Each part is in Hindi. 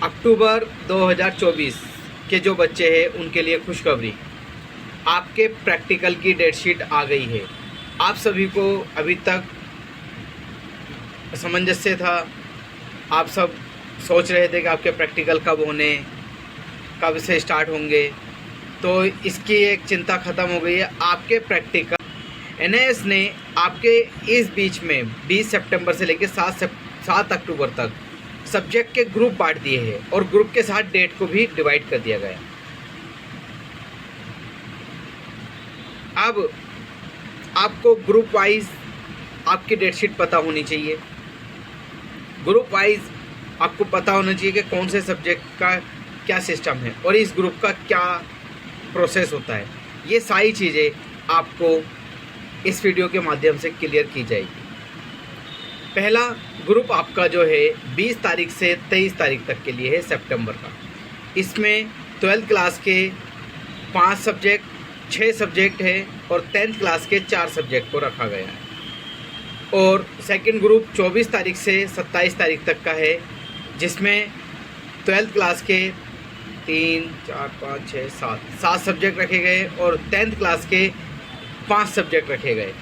अक्टूबर 2024 के जो बच्चे हैं उनके लिए खुशखबरी, आपके प्रैक्टिकल की डेट शीट आ गई है। आप सभी को अभी तक सामंजस्य था, आप सब सोच रहे थे कि आपके प्रैक्टिकल कब होने, कब से स्टार्ट होंगे, तो इसकी एक चिंता ख़त्म हो गई है। आपके प्रैक्टिकल एनआईएस ने आपके इस बीच में 20 सितंबर से लेकर 7 अक्टूबर तक सब्जेक्ट के ग्रुप बांट दिए हैं और ग्रुप के साथ डेट को भी डिवाइड कर दिया गया। अब आपको ग्रुप वाइज आपकी डेट शीट पता होनी चाहिए। ग्रुप वाइज आपको पता होना चाहिए कि कौन से सब्जेक्ट का क्या सिस्टम है और इस ग्रुप का क्या प्रोसेस होता है। ये सारी चीज़ें आपको इस वीडियो के माध्यम से क्लियर की जाएगी। पहला ग्रुप आपका जो है 20 तारीख से 23 तारीख तक के लिए है सितंबर का। इसमें 12th क्लास के 5 सब्जेक्ट, 6 सब्जेक्ट है और 10th क्लास के 4 सब्जेक्ट को रखा गया है। और सेकंड ग्रुप 24 तारीख से 27 तारीख तक का है, जिसमें 12th क्लास के 3, 4, 5, 6, 7 सब्जेक्ट रखे गए और 10th क्लास के 5 सब्जेक्ट रखे गए।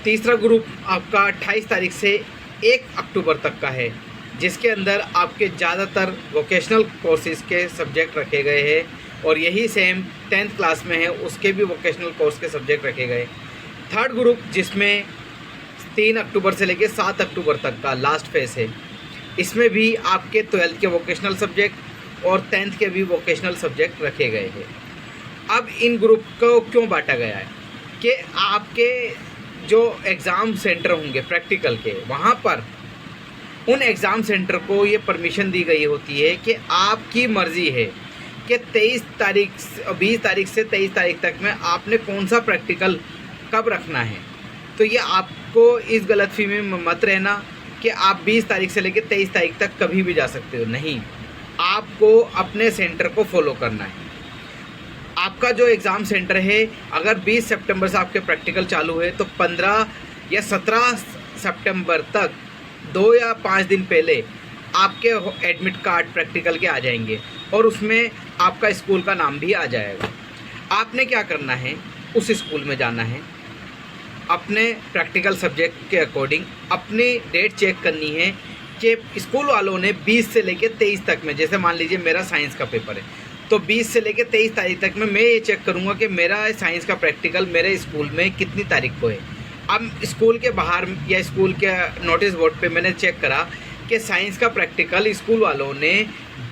तीसरा ग्रुप आपका 28 तारीख से 1 अक्टूबर तक का है, जिसके अंदर आपके ज़्यादातर वोकेशनल कोर्सेज़ के सब्जेक्ट रखे गए हैं और यही सेम 10th क्लास में है, उसके भी वोकेशनल कोर्स के सब्जेक्ट रखे गए। थर्ड ग्रुप जिसमें 3 अक्टूबर से लेकर 7 अक्टूबर तक का लास्ट फेस है, इसमें भी आपके 12th के वोकेशनल सब्जेक्ट और 10th के भी वोकेशनल सब्जेक्ट रखे गए हैं। अब इन ग्रुप को क्यों बांटा गया है कि आपके जो एग्ज़ाम सेंटर होंगे प्रैक्टिकल के, वहाँ पर उन एग्ज़ाम सेंटर को ये परमिशन दी गई होती है कि आपकी मर्ज़ी है कि 20 तारीख से 23 तारीख तक में आपने कौन सा प्रैक्टिकल कब रखना है। तो ये आपको इस गलतफहमी में मत रहना कि आप 20 तारीख से लेकर 23 तारीख तक कभी भी जा सकते हो। नहीं, आपको अपने सेंटर को फॉलो करना है। आपका जो एग्ज़ाम सेंटर है, अगर 20 सितंबर से आपके प्रैक्टिकल चालू है तो 15 या 17 सितंबर तक 2 या 5 दिन पहले आपके एडमिट कार्ड प्रैक्टिकल के आ जाएंगे और उसमें आपका स्कूल का नाम भी आ जाएगा। आपने क्या करना है, उस स्कूल में जाना है, अपने प्रैक्टिकल सब्जेक्ट के अकॉर्डिंग अपनी डेट चेक करनी है कि स्कूल वालों ने 20 से लेकर 23 तक में, जैसे मान लीजिए मेरा साइंस का पेपर है तो 20 से लेकर 23 तारीख तक में मैं ये चेक करूँगा कि मेरा साइंस का प्रैक्टिकल मेरे स्कूल में कितनी तारीख को है। अब स्कूल के बाहर या स्कूल के नोटिस बोर्ड पे मैंने चेक करा कि साइंस का प्रैक्टिकल स्कूल वालों ने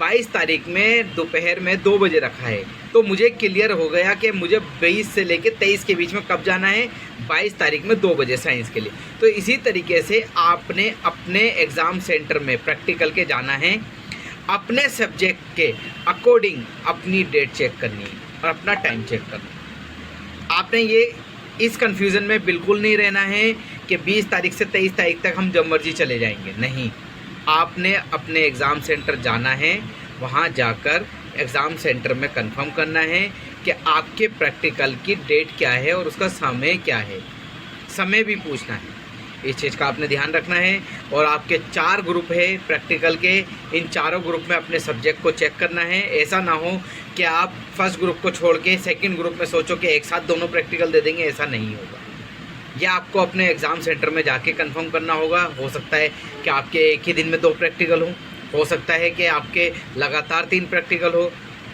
22 तारीख में दोपहर में 2 बजे रखा है, तो मुझे क्लियर हो गया कि मुझे 20 से लेकर 23 के बीच में कब जाना है, 22 तारीख में 2 बजे साइंस के लिए। तो इसी तरीके से आपने अपने एग्ज़ाम सेंटर में प्रैक्टिकल के जाना है, अपने सब्जेक्ट के अकॉर्डिंग अपनी डेट चेक करनी है और अपना टाइम चेक करना है। आपने ये इस कन्फ्यूज़न में बिल्कुल नहीं रहना है कि 20 तारीख से 23 तारीख तक हम जब मर्जी चले जाएंगे। नहीं, आपने अपने एग्ज़ाम सेंटर जाना है, वहाँ जाकर एग्ज़ाम सेंटर में कंफर्म करना है कि आपके प्रैक्टिकल की डेट क्या है और उसका समय क्या है। समय भी पूछना है, इस चीज़ का आपने ध्यान रखना है। और आपके 4 ग्रुप है प्रैक्टिकल के, इन चारों ग्रुप में अपने सब्जेक्ट को चेक करना है। ऐसा ना हो कि आप फर्स्ट ग्रुप को छोड़ के सेकंड ग्रुप में सोचो कि एक साथ दोनों प्रैक्टिकल दे देंगे, ऐसा नहीं होगा। यह आपको अपने एग्ज़ाम सेंटर में जाके कंफर्म करना होगा। हो सकता है कि आपके एक ही दिन में 2 प्रैक्टिकल हो सकता है कि आपके लगातार 3 प्रैक्टिकल हो।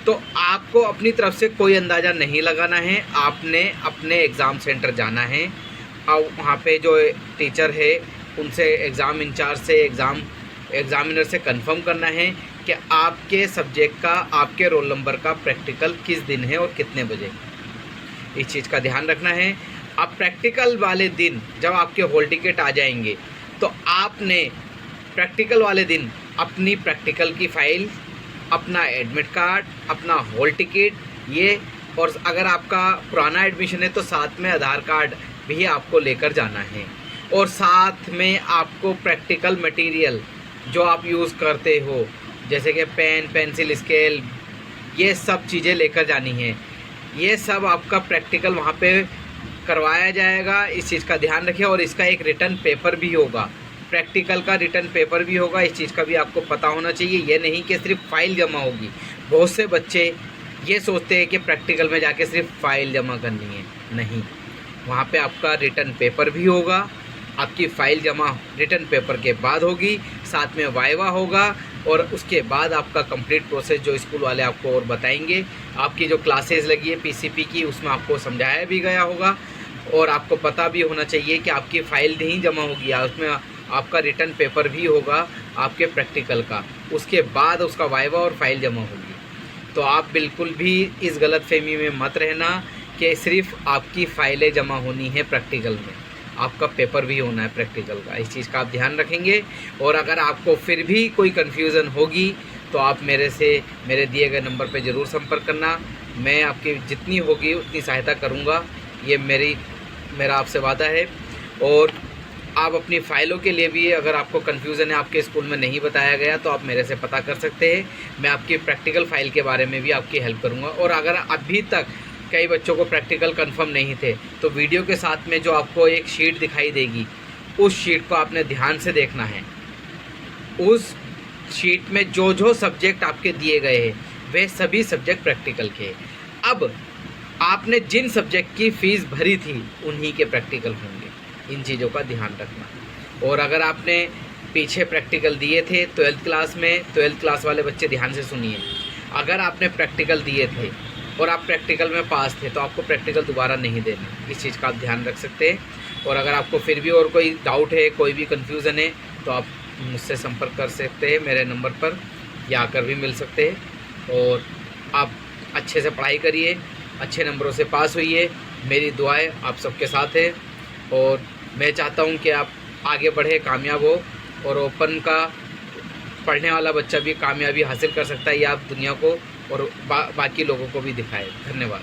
तो आपको अपनी तरफ से कोई अंदाज़ा नहीं लगाना है, आपने अपने एग्ज़ाम सेंटर जाना है और वहाँ पे जो टीचर है उनसे, एग्ज़ाम इंचार्ज से, एग्ज़ामिनर से कंफर्म करना है कि आपके सब्जेक्ट का, आपके रोल नंबर का प्रैक्टिकल किस दिन है और कितने बजे। इस चीज़ का ध्यान रखना है। अब प्रैक्टिकल वाले दिन जब आपके हॉल टिकट आ जाएंगे तो आपने प्रैक्टिकल वाले दिन अपनी प्रैक्टिकल की फ़ाइल, अपना एडमिट कार्ड, अपना हॉल टिकट, ये, और अगर आपका पुराना एडमिशन है तो साथ में आधार कार्ड भी आपको लेकर जाना है। और साथ में आपको प्रैक्टिकल मटेरियल जो आप यूज़ करते हो, जैसे कि पेन, पेंसिल, स्केल, ये सब चीज़ें लेकर जानी है। ये सब आपका प्रैक्टिकल वहाँ पे करवाया जाएगा, इस चीज़ का ध्यान रखिए। और इसका एक रिटर्न पेपर भी होगा प्रैक्टिकल का रिटर्न पेपर भी होगा, इस चीज़ का भी आपको पता होना चाहिए। ये नहीं कि सिर्फ फाइल जमा होगी। बहुत से बच्चे ये सोचते हैं कि प्रैक्टिकल में जाके सिर्फ फाइल जमा करनी है, नहीं, वहाँ पे आपका रिटर्न पेपर भी होगा। आपकी फ़ाइल जमा रिटर्न पेपर के बाद होगी, साथ में वाइवा होगा, और उसके बाद आपका कंप्लीट प्रोसेस जो स्कूल वाले आपको और बताएंगे। आपकी जो क्लासेस लगी है पीसीपी की, उसमें आपको समझाया भी गया होगा, और आपको पता भी होना चाहिए कि आपकी फ़ाइल नहीं जमा होगी, उसमें आपका रिटर्न पेपर भी होगा आपके प्रैक्टिकल का, उसके बाद उसका वाइवा और फाइल जमा होगी। तो आप बिल्कुल भी इस गलतफहमी में मत रहना कि सिर्फ आपकी फ़ाइलें जमा होनी है प्रैक्टिकल में, आपका पेपर भी होना है प्रैक्टिकल का। इस चीज़ का आप ध्यान रखेंगे। और अगर आपको फिर भी कोई कन्फ्यूज़न होगी तो आप मेरे दिए गए नंबर पर ज़रूर संपर्क करना। मैं आपकी जितनी होगी उतनी सहायता करूँगा, ये मेरा आपसे वादा है। और आप अपनी फ़ाइलों के लिए भी अगर आपको कन्फ्यूज़न है, आपके स्कूल में नहीं बताया गया, तो आप मेरे से पता कर सकते हैं। मैं आपकी प्रैक्टिकल फ़ाइल के बारे में भी आपकी हेल्प करूँगा। और अगर अभी तक कई बच्चों को प्रैक्टिकल कंफर्म नहीं थे, तो वीडियो के साथ में जो आपको एक शीट दिखाई देगी, उस शीट को आपने ध्यान से देखना है। उस शीट में जो जो सब्जेक्ट आपके दिए गए हैं, वे सभी सब्जेक्ट प्रैक्टिकल के। अब आपने जिन सब्जेक्ट की फ़ीस भरी थी, उन्हीं के प्रैक्टिकल होंगे। इन चीज़ों का ध्यान रखना। और अगर आपने पीछे प्रैक्टिकल दिए थे 12th क्लास में, 12th क्लास वाले बच्चे ध्यान से सुनिए, अगर आपने प्रैक्टिकल दिए थे और आप प्रैक्टिकल में पास थे, तो आपको प्रैक्टिकल दोबारा नहीं देना। इस चीज़ का आप ध्यान रख सकते हैं। और अगर आपको फिर भी और कोई डाउट है, कोई भी कन्फ्यूज़न है, तो आप मुझसे संपर्क कर सकते हैं मेरे नंबर पर, या आकर भी मिल सकते हैं। और आप अच्छे से पढ़ाई करिए, अच्छे नंबरों से पास होइए। मेरी दुआएं आप सबके साथ है, और मैं चाहता हूं कि आप आगे बढ़े, कामयाब हो, और ओपन का पढ़ने वाला बच्चा भी कामयाबी हासिल कर सकता है। ये आप दुनिया को और बाकी लोगों को भी दिखाएं। धन्यवाद।